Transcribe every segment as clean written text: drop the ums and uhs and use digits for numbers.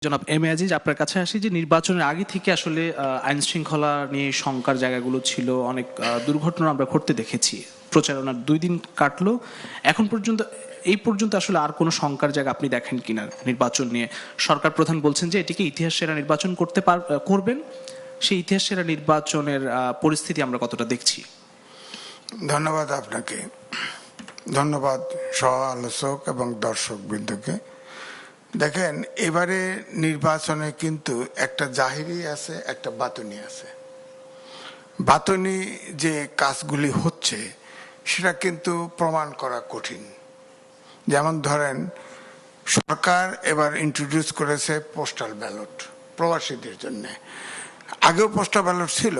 জনাব M A Aziz, আপনার কাছে আসি যে নির্বাচনের আগে থেকে আসলে আইন শৃঙ্খলা নিয়ে শঙ্কার জায়গাগুলো ছিল, অনেক দুর্ঘটনা আমরা ঘটতে দেখেছি। প্রচারণার 2 দিন কাটলো, এখন পর্যন্ত এই পর্যন্ত আসলে আর কোনো শঙ্কার জায়গা আপনি দেখেন কিনা নির্বাচন নিয়ে? সরকার প্রধান বলছেন যে এটিকে ইতিহাস সেরা নির্বাচন করবেন। সেই ইতিহাস সেরা নির্বাচনের পরিস্থিতি আমরা কতটা দেখছি? ধন্যবাদ আপনাকে, ধন্যবাদ সহ আলোচক এবং দর্শক বৃন্দকে। দেখেন, এবারে নির্বাচনে কিন্তু একটা জাহিরি আছে, একটা বাতুনি আছে। বাতুনি যে কাজগুলি হচ্ছে সেটা কিন্তু প্রমাণ করা কঠিন। যেমন ধরেন, সরকার এবার ইন্ট্রোডিউস করেছে পোস্টাল ব্যালট প্রবাসীদের জন্য। আগেও পোস্টাল ব্যালট ছিল,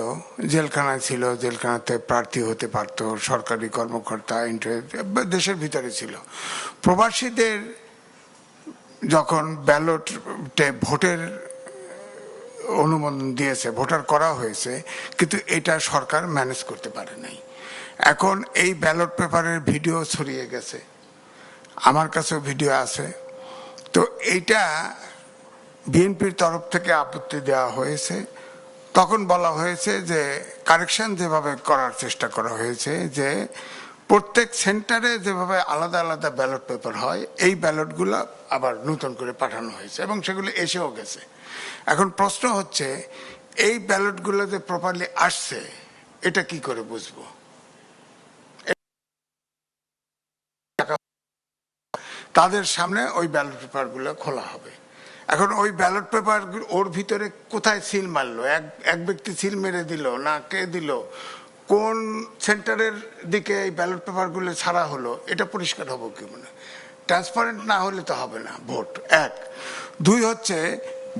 জেলখানায় ছিল, জেলখানাতে প্রার্থী হতে পারত সরকারি কর্মকর্তা, দেশের ভিতরে ছিল। প্রবাসীদের যখন ব্যালটে ভোটের অনুমোদন দিয়েছে, ভোটার করা হয়েছে, কিন্তু এটা সরকার ম্যানেজ করতে পারে নাই। এখন এই ব্যালট পেপারের ভিডিও ছড়িয়ে গেছে, আমার কাছেও ভিডিও আছে। তো এইটা বিএনপির তরফ থেকে আপত্তি দেওয়া হয়েছে। তখন বলা হয়েছে যে কারেকশন যেভাবে করার চেষ্টা করা হয়েছে, যে প্রত্যেক সেন্টারে যেভাবে আলাদা আলাদা ব্যালট পেপার হয়, এই ব্যালটগুলো আবার নতুন করে পাঠানো হয়েছে এবং সেগুলো এসেও গেছে। এখন প্রশ্ন হচ্ছে, এই ব্যালটগুলো যে প্রপারলি আসছে এটা কি করে বুঝবো? তাদের সামনে ওই ব্যালট পেপারগুলো খোলা হবে। এখন ওই ব্যালট পেপার ওর ভিতরে কোথায় সিল মারলো, এক ব্যক্তি সিল মেরে দিল না কে দিল, কোন সেন্টারের দিকে এই ব্যালট পেপারগুলো ছাড়া হলো, এটা পরিষ্কার হবো কি? মানে ট্রান্সপারেন্ট না হলে তো হবে না ভোট। 1, 2 হচ্ছে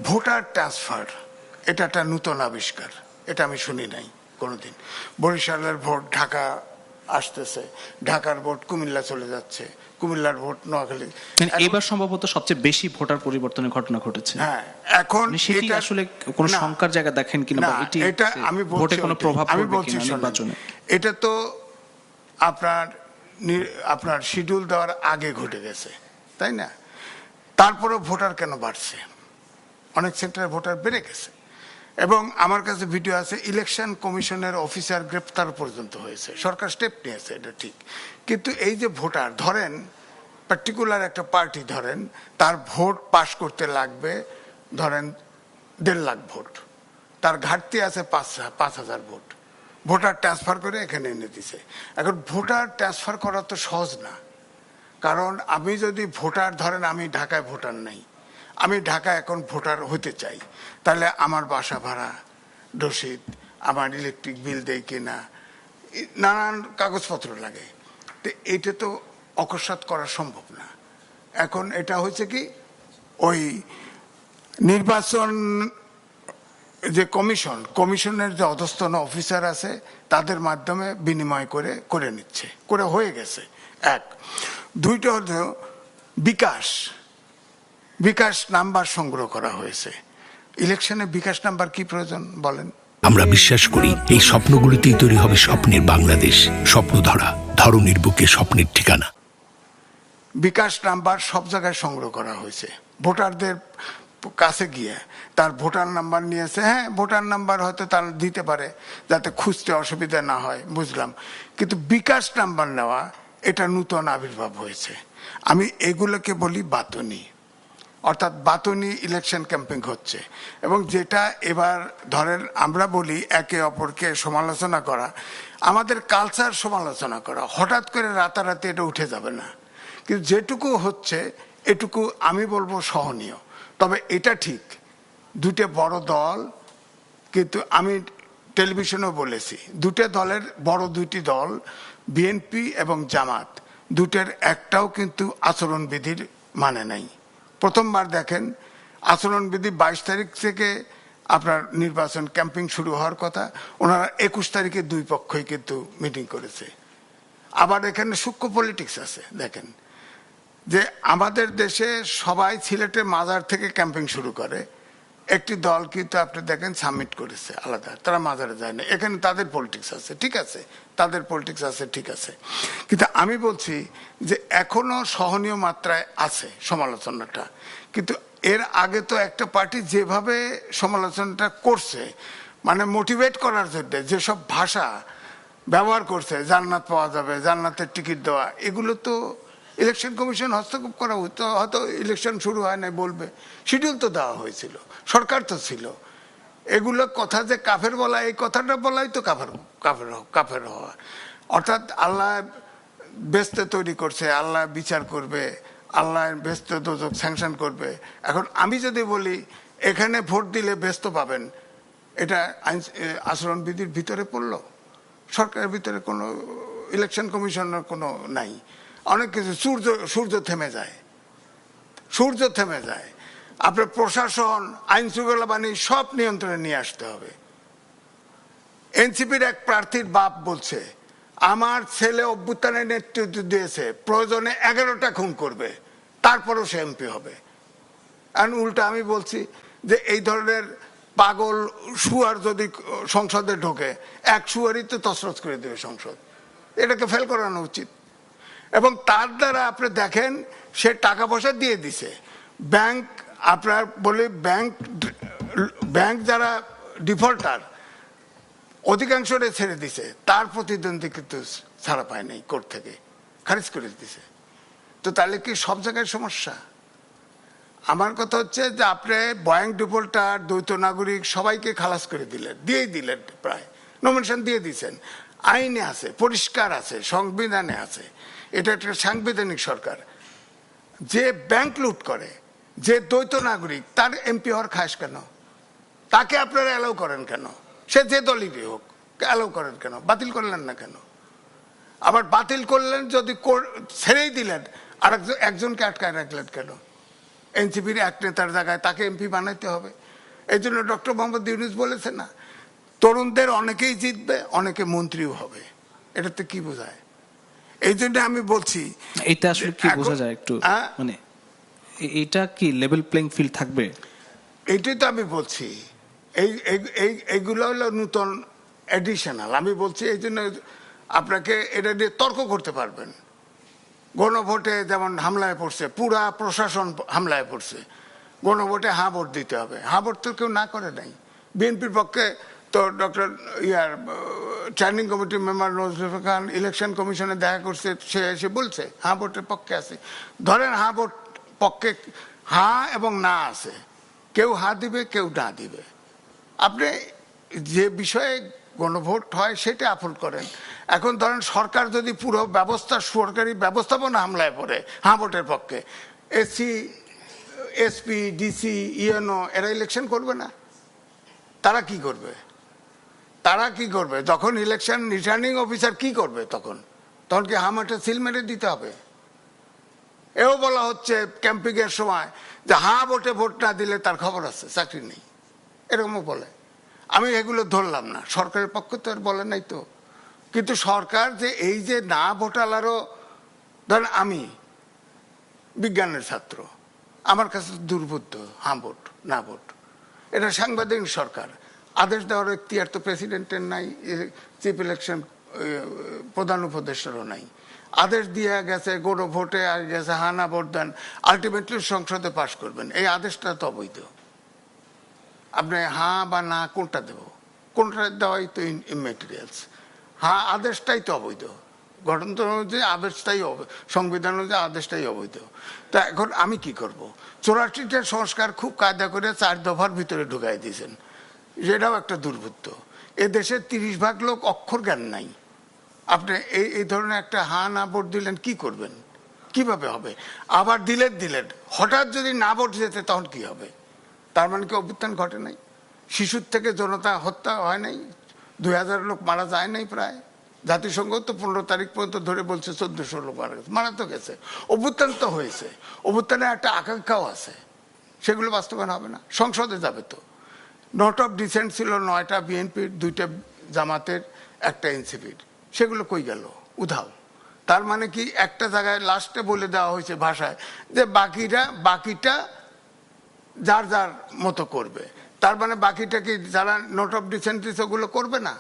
ভোটার ট্রান্সফার। এটা একটা নতুন আবিষ্কার, এটা আমি শুনি নাই কোনোদিন। বরিশালের ভোট ঢাকা আসতেছে, ঢাকার ভোট কুমিল্লা চলে যাচ্ছে, কুমিল্লার ভোট নোয়াখালী। এবার সম্ভবত সবচেয়ে বেশি ভোটার পরিবর্তনের ঘটনা ঘটেছে। হ্যাঁ, এখন সেটি আসলে কোনো শঙ্কার জায়গা দেখেন কিনা, বা এটি এটা আমি ভোটে কোনো প্রভাব আমি পড়বে বলছি কিনা নির্বাচনে? এটা তো আপনার শিডিউল দেওয়ার আগে ঘটে গেছে, তাই না? তারপরে ভোটার কেন বাড়ছে? অনেক সেন্টারে ভোটার বেড়ে গেছে। এবং আমার কাছে ভিডিও আছে, ইলেকশন কমিশনের অফিসার গ্রেপ্তার পর্যন্ত হয়েছে। সরকার স্টেপ নিয়েছে, এটা ঠিক। কিন্তু এই যে ভোটার, ধরেন পার্টিকুলার একটা পার্টি, ধরেন তার ভোট পাস করতে লাগবে ধরেন 1.5 লাখ ভোট, তার ঘাটতি আছে 5,000 ভোট, ভোটার ট্রান্সফার করে এখানে এনে দিছে। এখন ভোটার ট্রান্সফার করা তো সহজ না, কারণ আমি যদি ভোটার, ধরেন আমি ঢাকায় ভোটার নাই, আমি ঢাকায় এখন ভোটার হতে চাই, তাহলে আমার বাসা ভাড়া, রসিদ, আমার ইলেকট্রিক বিল দেয় কিনা, নানান কাগজপত্র লাগে। তো এটা তো অকস্মাৎ করা সম্ভব না। এখন এটা হয়েছে কি, ওই নির্বাচন যে কমিশনের যে অধস্তন অফিসার আছে, তাদের মাধ্যমে বিনিময় করে নিচ্ছে, করে হয়ে গেছে। 1, 2টা হলো বিকাশ নাম্বার সংগ্রহ করা হয়েছে। ইলেকশনে বিকাশ নাম্বার কি প্রয়োজন বলেন? আমরা বিশ্বাস করি এই স্বপ্নগুলিতেই তৈরি হবে স্বপ্নের বাংলাদেশ। স্বপ্ন ধরা, ধরনীর বুকে স্বপ্নের ঠিকানা। বিকাশ নাম্বার সব জায়গায় সংগ্রহ করা হয়েছে, ভোটারদের কাছে গিয়ে তার ভোটার নাম্বার নিয়েছে। হ্যাঁ, ভোটার নাম্বার হয়তো তার দিতে পারে যাতে খুঁজতে অসুবিধা না হয়, বুঝলাম। কিন্তু বিকাশ নাম্বার নেওয়া, এটা নূতন আবির্ভাব হয়েছে। আমি এগুলোকে বলি বাতুনি, অর্থাৎ বাতুনি ইলেকশন ক্যাম্পেইন হচ্ছে। এবং যেটা এবার ধরেন আমরা বলি একে অপরকে সমালোচনা করা, আমাদের কালচার সমালোচনা করা, হঠাৎ করে রাতারাতি এটা উঠে যাবে না। কিন্তু যেটুকু হচ্ছে এটুকু আমি বলবো সহনীয়। তবে এটা ঠিক, 2টে বড় দল, কিন্তু আমি টেলিভিশনেও বলেছি, 2টে দলের বড় 2টি দল, বিএনপি এবং জামাত, 2টের একটাও কিন্তু আচরণবিধির মানে নাই। প্রথমবার দেখেন, আচরণবিধি 22 তারিখ থেকে আপনার নির্বাচন ক্যাম্পেইন শুরু হওয়ার কথা, ওনারা 21 তারিখে 2 পক্ষই কিন্তু মিটিং করেছে। আবার এখানে সূক্ষ্ম পলিটিক্স আছে। দেখেন যে আমাদের দেশে সবাই সিলেটের মাজার থেকে ক্যাম্পেইন শুরু করে, একটি দল কিন্তু আপনি দেখেন সাবমিট করেছে আলাদা, তারা মাজারে যায় না, এখানে তাদের পলিটিক্স আছে, ঠিক আছে, তাদের পলিটিক্স আছে, ঠিক আছে, কিন্তু আমি বলছি যে এখনো সহনীয় মাত্রায় আছে সমালোচনাটা। কিন্তু এর আগে তো একটা পার্টি যেভাবে সমালোচনাটা করছে, মানে মোটিভেট করার জন্য যেসব ভাষা ব্যবহার করছে, জান্নাত পাওয়া যাবে, জান্নাতের টিকিট দেওয়া, এগুলো তো ইলেকশন কমিশন হস্তক্ষেপ করা হতো, হয়তো ইলেকশন শুরু হয় না বলবে, শিডিউল তো দেওয়া হয়েছিল, সরকার তো ছিল। এগুলো কথা যে কাফের বলা, এই কথাটা বলাই তো কাফের হওয়া। অর্থাৎ আল্লাহ বেস্তে তৈরি করছে, আল্লাহ বিচার করবে, আল্লাহ বেস্ত দোজক স্যাংশন করবে। এখন আমি যদি বলি এখানে ভোট দিলে বেস্ত পাবেন, এটা আচরণবিধির ভিতরে পড়লো? সরকারের ভিতরে কোনো ইলেকশন কমিশনের কোনো নাই। অনেক কিছু, সূর্য থেমে যায়, সূর্য থেমে যায়। আপনার প্রশাসন, আইন শৃঙ্খলা বাহিনী সব নিয়ন্ত্রণে নিয়ে আসতে হবে। এনসিপির এক প্রার্থীর বাপ বলছে, আমার ছেলে অভ্যুত্থানের নেতৃত্ব দিয়েছে, প্রয়োজনে 11টা খুন করবে, তারপরও সে এমপি হবে। আর উল্টা আমি বলছি যে এই ধরনের পাগল শুয়ার যদি সংসদে ঢোকে, এক শুয়ারই তো তছরছ করে দেবে সংসদ। এটাকে ফেল করানো উচিত। এবং তার দ্বারা আপনি দেখেন সে টাকা পয়সা দিয়ে দিছে। ব্যাংক, আপনার বলি ব্যাংক যারা ডিফল্টার অধিকাংশরে ছেড়ে দিছে, তার প্রতিদ্বন্দ্বী কিন্তু ছাড়া পায় নাই, কোর্ট থেকে খারিজ করে দিছে। তো তাহলে কি সব জায়গায় সমস্যা? আমার কথা হচ্ছে যে আপনি ব্যাংক ডিফল্টার, দ্বৈত নাগরিক সবাইকে খালাস করে দিলেন, দিয়েই দিলেন, প্রায় নমিনেশন দিয়ে দিয়েছেন, আইনে আছে, পরিষ্কার আছে, সংবিধানে আছে, এটা একটা সাংবিধানিক সরকার। যে ব্যাংক লুট করে, যে দ্বৈত নাগরিক, তার এমপি হওয়ার খাস কেন? তাকে আপনারা অ্যালাউ করেন কেন? সে যে দলই হোক, অ্যালাউ করেন কেন? বাতিল করলেন না কেন? আবার বাতিল করলেন যদি ছেড়েই দিলেন, আর একজনকে আটকায় রাখলেন কেন? এনসিপির এক নেতার জায়গায় তাকে এমপি বানাইতে হবে। এই জন্য ডক্টর মোহাম্মদ ইউনূস বলেছে না, তরুণদের অনেকেই জিতবে, অনেকে মন্ত্রীও হবে। এটাতে কি বোঝায়? এই জন্য আমি বলছি এটা আসলে কি বোঝা যায় একটু, মানে এটা কি লেভেল প্লেইং ফিল্ড থাকবে? এইটাই তো আমি বলছি। এইগুলো হলো নূতন এডিশনাল। আমি বলছি এই জন্য আপনাকে এটা নিয়ে তর্ক করতে পারবেন। গণভোটে যেমন হামলায় পড়ছে, পুরা প্রশাসন হামলায় পড়ছে, গণভোটে হ্যাঁ ভোট দিতে হবে। হ্যাঁ ভোট তো কেউ না করে নাই। বিএনপির পক্ষে তো ডক্টর স্ট্যান্ডিং কমিটির মেম্বার নজরুল খান ইলেকশন কমিশনে দেখা করছে, সে এসে বলছে হ্যাঁ ভোটের পক্ষে আছে। ধরেন হ্যাঁ ভোট পক্ষে হ্যাঁ এবং না আছে, কেউ হ্যাঁ দিবে, কেউ না দিবে। আপনি যে বিষয়ে গণভোট হয় সেটা আপলোড করেন। এখন ধরেন সরকার যদি পুরো ব্যবস্থা, সরকারি ব্যবস্থাপনা হামলায় পড়ে হ্যাঁ ভোটের পক্ষে, এসসি, এসপি, ডিসি, ইএনও এরা ইলেকশন করবে না? তারা কি করবে? তারা কি করবে? যখন ইলেকশন রিটার্নিং অফিসার কি করবে তখন কি হামাটা সিল মেরে দিতে হবে? এও বলা হচ্ছে ক্যাম্পিং এর সময় যে হ্যাঁ ভোটে ভোট না দিলে তার খবর আছে, চাকরি নেই, এরকমও বলে। আমি এগুলো ধরলাম না, সরকারের পক্ষ তো আর বলে নাই তো। কিন্তু সরকার যে এই যে না ভোটালারও, ধরেন আমি বিজ্ঞানের ছাত্র, আমার কাছে দুর্বোধ্য হ্যাঁ ভোট না ভোট। এটা সাংবিধানিক সরকার, আদেশ দেওয়ার এখতিয়ার তো প্রেসিডেন্টের নাই, চিফ ইলেকশন প্রধান উপদেষ্টারও নাই। আদেশ দিয়ে গেছে, গণভোটে গেছে, হ্যাঁ না ভোট দেন, আলটিমেটলি সংসদে পাশ করবেন, এই আদেশটা তো অবৈধ। আপনি হ্যাঁ বা না কোনটা দেব? কোনটা দেওয়াই তো ইমেটেরিয়ালস। হ্যাঁ আদেশটাই তো অবৈধ, গণতন্ত্র অনুযায়ী আদেশটাই, সংবিধান অনুযায়ী আদেশটাই অবৈধ। তা এখন আমি কি করব? 84টা সংস্কার খুব কায়দা করে 4 দফার ভিতরে ঢুকাই দিয়েছেন, সেটাও একটা দুর্বৃত্ত। এ দেশের 30% লোক অক্ষর জ্ঞান নাই। আপনি এই ধরনের একটা হ্যাঁ না ভোট দিলেন, কি করবেন? কিভাবে হবে? আবার দিলেন, হঠাৎ যদি না ভোট যেতে তখন কি হবে? তার মানে কি অভ্যুত্থান ঘটে নাই? শিশুর থেকে জনতা হত্যা হয় নাই? 2000 লোক মারা যায় নাই প্রায়? জাতিসংঘ তো 15 তারিখ পর্যন্ত ধরে বলছে 1400 লোক মারা তো গেছে। অভ্যুত্থান তো হয়েছে, অভ্যুত্থানের একটা আকাঙ্ক্ষাও আছে, সেগুলো বাস্তবায়ন হবে না? সংসদে যাবে তো। নোট অফ ডিসেন্ট ছিল 9টা বিএনপির, 2টা জামাতের, একটা এনসিপির, সেগুলো কই গেল? উধাও। তার মানে কি একটা জায়গায় লাস্টে বলে দেওয়া হয়েছে ভাষায় যে বাকিটা যার যার মতো করবে। তার মানে বাকিটা কি যারা নোট অফ ডিসেন্ট্রিস ওগুলো করবে না?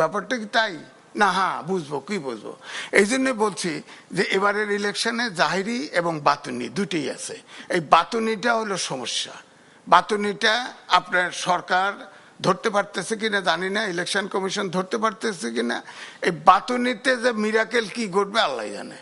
ব্যাপারটা কি তাই না? হ্যাঁ, বুঝবো, কি বুঝবো। এই জন্য বলছি যে এবারের ইলেকশনে জাহিরি এবং বাতুনি দুটোই আছে। এই বাতুনিটা হলো সমস্যা। বাতুনিটা আপনার সরকার ধরতে পারতেছে কিনা জানি না, ইলেকশন কমিশন ধরতে পারতেছে কিনা। এই বাতুনিতে যে মিরাকেল কি ঘটবে আল্লাহ জানে।